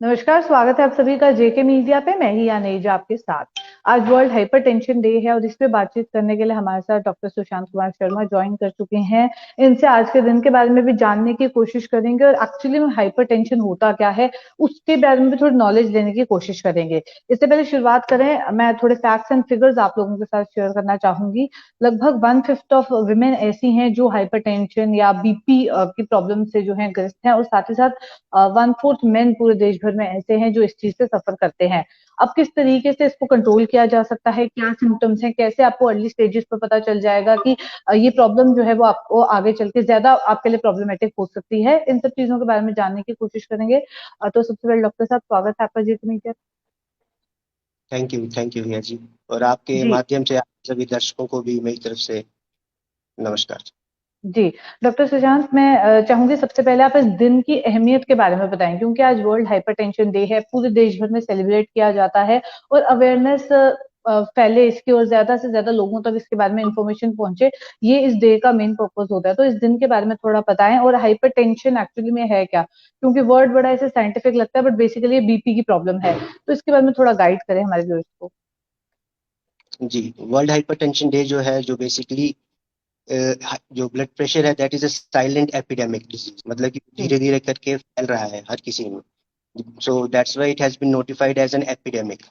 नमस्कार, स्वागत है आप सभी का जेके मीडिया पे। मैं ही अनेजा आपके साथ। आज वर्ल्ड हाइपरटेंशन डे है और इस पे बातचीत करने के लिए हमारे साथ डॉक्टर सुशांत कुमार शर्मा ज्वाइन कर चुके हैं। इनसे आज के दिन के बारे में भी जानने की कोशिश करेंगे और एक्चुअली में हाइपरटेंशन होता क्या है उसके बारे में भी थोड़ी नॉलेज लेने की कोशिश करेंगे। इससे पहले शुरुआत करें, मैं थोड़े फैक्ट्स एंड फिगर्स आप लोगों के साथ शेयर करना चाहूंगी। लगभग 1/5 ऑफ विमेन ऐसी हैं जो हाइपरटेंशन या बीपी की प्रॉब्लम से जो है ग्रस्त हैं, और साथ ही साथ 1/4 मेन पूरे देश भर में ऐसे हैं जो इस चीज से सफर करते हैं। अब किस तरीके से इसको कंट्रोल किया जा सकता है, क्या सिम्टम्स हैं, कैसे आपको अर्ली स्टेजेस पर पता चल जाएगा कि ये प्रॉब्लम जो है वो आपको आगे चल के ज्यादा आपके लिए प्रॉब्लमेटिक हो सकती है, इन सब चीजों के बारे में जानने की कोशिश करेंगे। तो सबसे पहले डॉक्टर साहब, स्वागत है आपका जी मीडिया। थैंक यू भैया जी। और आपके जी माध्यम से आप सभी दर्शकों को भी मेरी तरफ से नमस्कार। जी। डॉक्टर सुशांत, मैं चाहूंगी सबसे पहले आप इस दिन की अहमियत के बारे में बताएं, क्योंकि आज वर्ल्ड हाइपरटेंशन डे है, पूरे देश भर में सेलिब्रेट किया जाता है और अवेयरनेस फैले इसकी और ज्यादा से ज्यादा लोगों तक इसके बारे में इंफॉर्मेशन पहुंचे, ये इस डे का मेन पर्पस होता है। तो इस दिन के बारे में थोड़ा बताएं, और हाइपरटेंशन एक्चुअली में है क्या, क्योंकि वर्ड बड़ा ऐसे साइंटिफिक लगता है बट बेसिकली ये बीपी की प्रॉब्लम है। तो इसके बारे में थोड़ा गाइड करें हमारे व्यूअर्स को। जी, वर्ल्ड हाइपरटेंशन डे जो है, जो बेसिकली जो ब्लड प्रेशर है, that is a silent epidemic disease. मतलब कि जी धीरे धीरे करके फैल रहा है हर किसी में। So that's why it has been notified as an epidemic जी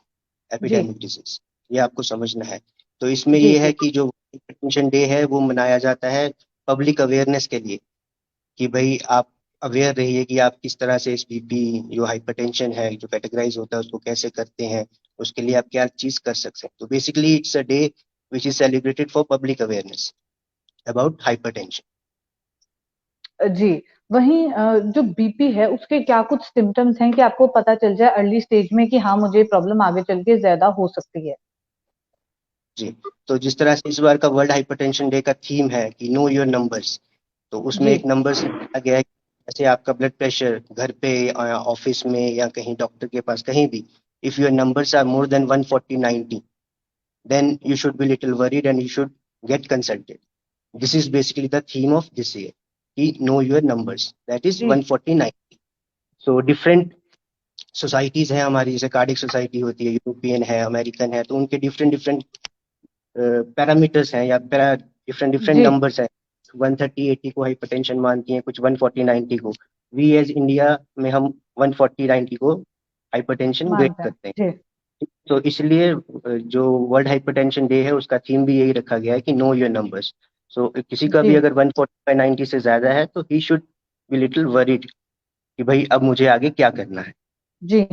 एपिडेमिक डिजीज। ये आपको समझना है। तो इसमें जी ये है जी कि जो हाइपरटेंशन डे है वो मनाया जाता है पब्लिक अवेयरनेस के लिए, कि भाई आप अवेयर रहिए कि आप किस तरह से इस बीपी, जो हाइपरटेंशन है, जो कैटेगराइज होता है, उसको कैसे करते हैं, उसके लिए आप क्या चीज कर सकते हैं। तो basically it's a day which is celebrated for public awareness about hypertension. जी। वहीं जो बीपी है उसके क्या कुछ सिम्टम्स हैं कि आपको पता चल जाए अर्ली स्टेज में कि हाँ, मुझे प्रॉब्लम आगे चल के ज्यादा हो सकती है। जी, तो जिस तरह से इस बार का वर्ल्ड हाइपरटेंशन डे का थीम है कि नो योर नंबर्स, तो उसमें जी एक नंबर से लिखा गया है कि जैसे आपका ब्लड प्रेशर घर पे, ऑफिस में या कहीं डॉक्टर के पास कहीं भी, if your numbers are more than 140/90, then you should be little worried and you should get consulted. This is basically the theme of this year. Know your numbers. That is जी 140/90. So different societies हैं हमारी, जैसे cardiac society होती है, European है, American है, तो उनके डिफरेंट डिफरेंट पैरामीटर्स हैं या डिफरेंट डिफरेंट जी नंबर्स हैं। 130/80 को हाइपरटेंशन मानती हैं, कुछ 140/90 को। वी एज इंडिया में हम 140/90 को हाइपरटेंशन ग्रेड मानते हैं। करते हैं। जी तो इसलिए जो वर्ल्ड हाइपरटेंशन डे है उसका थीम भी यही रखा गया है कि नो योर नंबर्स। सो किसी का भी जी अगर 140/90 से ज्यादा है तो he should be little worried कि भाई अब मुझे आगे क्या करना है। जी।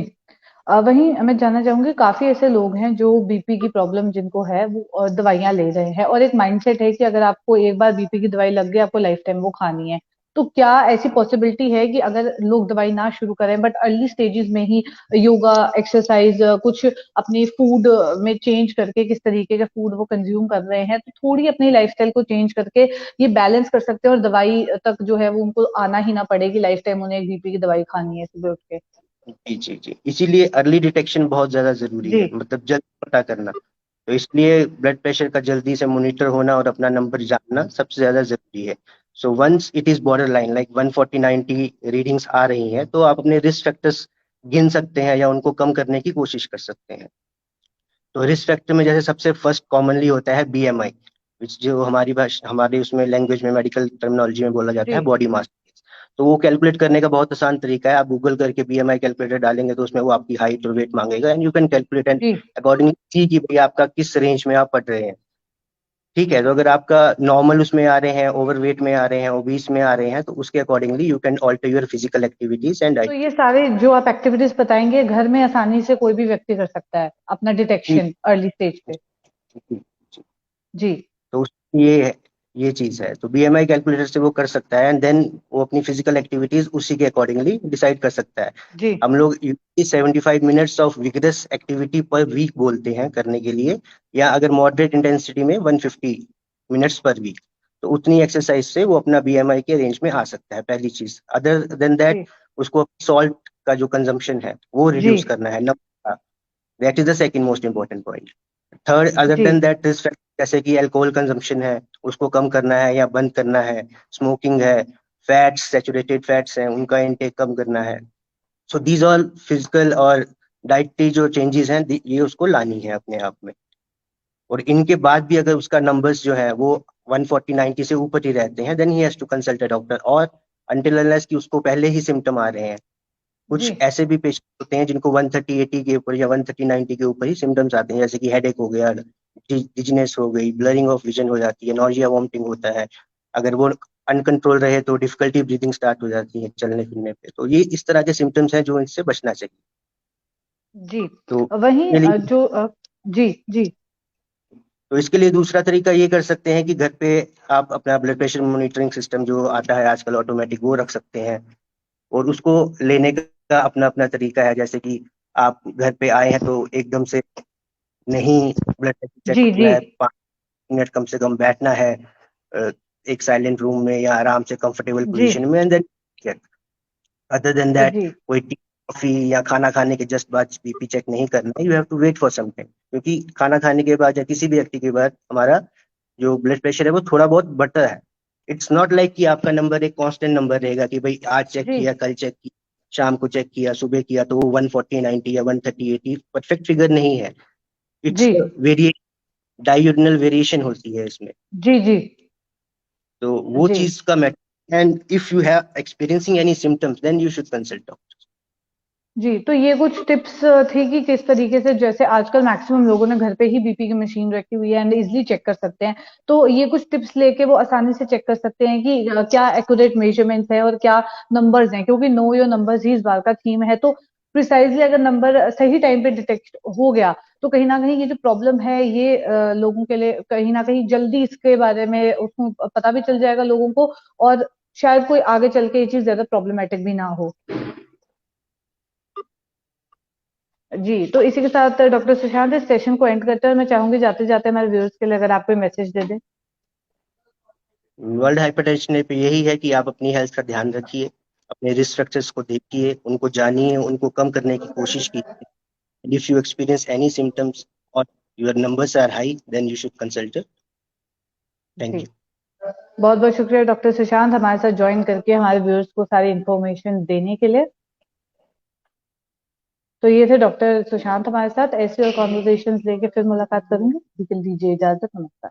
वहीं मैं जानना चाहूंगी, काफी ऐसे लोग हैं जो बीपी की प्रॉब्लम जिनको है वो दवाइयां ले रहे हैं, और एक माइंडसेट है कि अगर आपको एक बार बीपी की दवाई लग गई आपको लाइफ टाइम वो खानी है। तो क्या ऐसी पॉसिबिलिटी है कि अगर लोग दवाई ना शुरू करें बट अर्ली स्टेजेस में ही योगा, एक्सरसाइज, कुछ अपनी फूड में चेंज करके, किस तरीके के फूड वो कंज्यूम कर रहे हैं, तो थोड़ी अपनी लाइफस्टाइल को चेंज करके ये बैलेंस कर सकते हैं और दवाई तक जो है वो उनको आना ही ना पड़ेगी, लाइफ टाइम उन्हें एक बीपी की दवाई खानी है सुबह उठ के। जी जी जी, इसीलिए अर्ली डिटेक्शन बहुत ज्यादा जरूरी जी है, मतलब जल्दी पता करना। तो इसलिए ब्लड प्रेशर का जल्दी से मॉनिटर होना और अपना नंबर जानना सबसे ज्यादा जरूरी है। So once it is border line like 140/90 readings आ रही हैं, तो आप अपने रिस्क फैक्टर्स गिन सकते हैं या उनको कम करने की कोशिश कर सकते हैं। तो रिस्क फैक्टर में जैसे सबसे फर्स्ट कॉमनली होता है बीएमआई, विच जो हमारी भाषा, हमारे उसमें लैंग्वेज में, मेडिकल टर्मिनोलॉजी में बोला जाता जी है बॉडी मास। तो वो कैलकुलेट करने का बहुत आसान तरीका है। आप गूगल करके बीएमआई कैलकुलेटर डालेंगे तो उसमें वो आपकी हाइट और वेट मांगेगा, and you can calculate and जी अकॉर्डिंगली सी कि भाई आपका किस रेंज में आप पढ़ रहे हैं। ठीक है, तो अगर आपका नॉर्मल उसमें आ रहे हैं, ओवरवेट में आ रहे हैं, ओबीस में आ रहे हैं, तो उसके accordingly you can alter your physical activities and तो ये डाइट। सारे जो आप एक्टिविटीज बताएंगे घर में आसानी से कोई भी व्यक्ति कर सकता है अपना डिटेक्शन अर्ली स्टेज पे। जी तो ये चीज है, तो बीएमआई कैलकुलेटर से वो कर सकता है, एंड देन वो अपनी फिजिकल एक्टिविटीज उसी के अकॉर्डिंगली डिसाइड कर सकता है। जी हम लोग 75 minutes of vigorous activity per week बोलते हैं करने के लिए, या अगर मॉडरेट इंटेंसिटी में 150 मिनट्स पर वीक। तो उतनी एक्सरसाइज से वो अपना बीएमआई के रेंज में आ सकता है, पहली चीज। अदर देन दैट, जी उसको सॉल्ट का जो कंजम्पशन है वो जी रिड्यूस करना है, नमक का। That is the second most important point. Third, other जी देन दैट रिस्क फैक्टर जैसे कि अल्कोहल कंजम्पशन है, उसको कम करना है या बंद करना है। स्मोकिंग है, फैट्स, सैचुरेटेड फैट्स हैं, उनका इनटेक कम करना है। सो दीज ऑल फिजिकल और डाइटरी जो चेंजेस हैं ये उसको लानी है अपने आप में। और इनके बाद भी अगर उसका नंबर्स जो है वो 140-90 से ऊपर ही रहते हैं, then he has to consult a doctor. और अनटिल अनलेस कि उसको पहले ही सिम्टम आ रहे हैं। जी कुछ ऐसे भी पेशेंट होते हैं जिनको 130-80 के ऊपर या 130-90 के ऊपर ही सिम्टम्स आते हैं, जैसे कि हेडेक हो गया, डिजीनेस हो गई, ब्लरिंग ऑफ विजन हो जाती है, नॉजिया वॉमिटिंग होता है। अगर वो अनकंट्रोल रहे तो डिफिकल्टी ब्रीदिंग स्टार्ट हो जाती है चलने फिरने पे। तो ये इस तरह के सिम्टम्स हैं जो इससे बचना चाहिए। जी। तो वहीं इसके लिए जी जी तो इसके लिए दूसरा तरीका ये कर सकते हैं कि घर पे आप अपना ब्लड प्रेशर मॉनिटरिंग सिस्टम जो आता है आजकल ऑटोमेटिक, वो रख सकते हैं। और उसको लेने का अपना अपना तरीका है। जैसे कि आप घर पे आए हैं तो एकदम से नहीं ब्लड प्रेशर चेक जी करना जी है, 5 मिनट कम से कम बैठना है एक साइलेंट रूम में या आराम से कंफर्टेबल जी पोजीशन में, and then check. Other than that जी कोई टी कॉफी या खाना खाने के जस्ट बाद बीपी चेक नहीं करना है। You have to wait for some time, क्योंकि खाना खाने के बाद या किसी भी एक्टिविटी के बाद हमारा जो ब्लड प्रेशर है वो थोड़ा बहुत बढ़ता है। इट्स नॉट लाइक कि आपका नंबर एक कांस्टेंट नंबर रहेगा कि भाई आज चेक जी किया, कल चेक किया, शाम को चेक किया, सुबह किया तो वो 140-90 या 130-80 परफेक्ट फिगर नहीं है। इट्स जी वेरिएशन, डायगोनल वेरिएशन होती है इसमें। जी जी तो वो जी चीज का matter. And if you have experiencing any symptoms then you should consult doctor. जी। तो ये कुछ टिप्स थी कि किस तरीके से, जैसे आजकल मैक्सिमम लोगों ने घर पे ही बीपी की मशीन रखी हुई है एंड इजिली चेक कर सकते हैं, तो ये कुछ टिप्स लेके वो आसानी से चेक कर सकते हैं कि क्या एक्यूरेट मेजरमेंट्स है और क्या नंबर्स हैं, क्योंकि नो योर नंबर्स ही इस बार का थीम है। तो प्रिसाइजली अगर नंबर सही टाइम पे डिटेक्ट हो गया तो कहीं ना कहीं ये जो प्रॉब्लम है ये लोगों के लिए कहीं ना कहीं जल्दी इसके बारे में उसको पता भी चल जाएगा लोगों को, और शायद कोई आगे चल के ये चीज ज्यादा प्रॉब्लमेटिक भी ना हो। जी। तो इसी के साथ डॉक्टर सुशांत इस सेशन को एंड करते हैं, और मैं चाहूंगी जाते जाते हमारे व्यूअर्स के लिए अगर आप कोई मैसेज दे दें। वर्ल्ड हाइपरटेंशन पे यही है कि आप अपनी हेल्थ का ध्यान रखिए, अपने रिस्क फैक्टर्स को देखिए, उनको जानिए, उनको कम करने की कोशिश कीजिए। If you experience any symptoms or your numbers are high then you should consult. Thank जी। यू। बहुत बहुत शुक्रिया डॉक्टर सुशांत हमारे साथ ज्वाइन करके हमारे व्यूअर्स को सारी इन्फॉर्मेशन देने के लिए। तो ये थे डॉक्टर सुशांत हमारे साथ। ऐसे और कॉन्वर्सेशन लेके फिर मुलाकात करूंगी। दीजिए इजाजत। नमस्कार।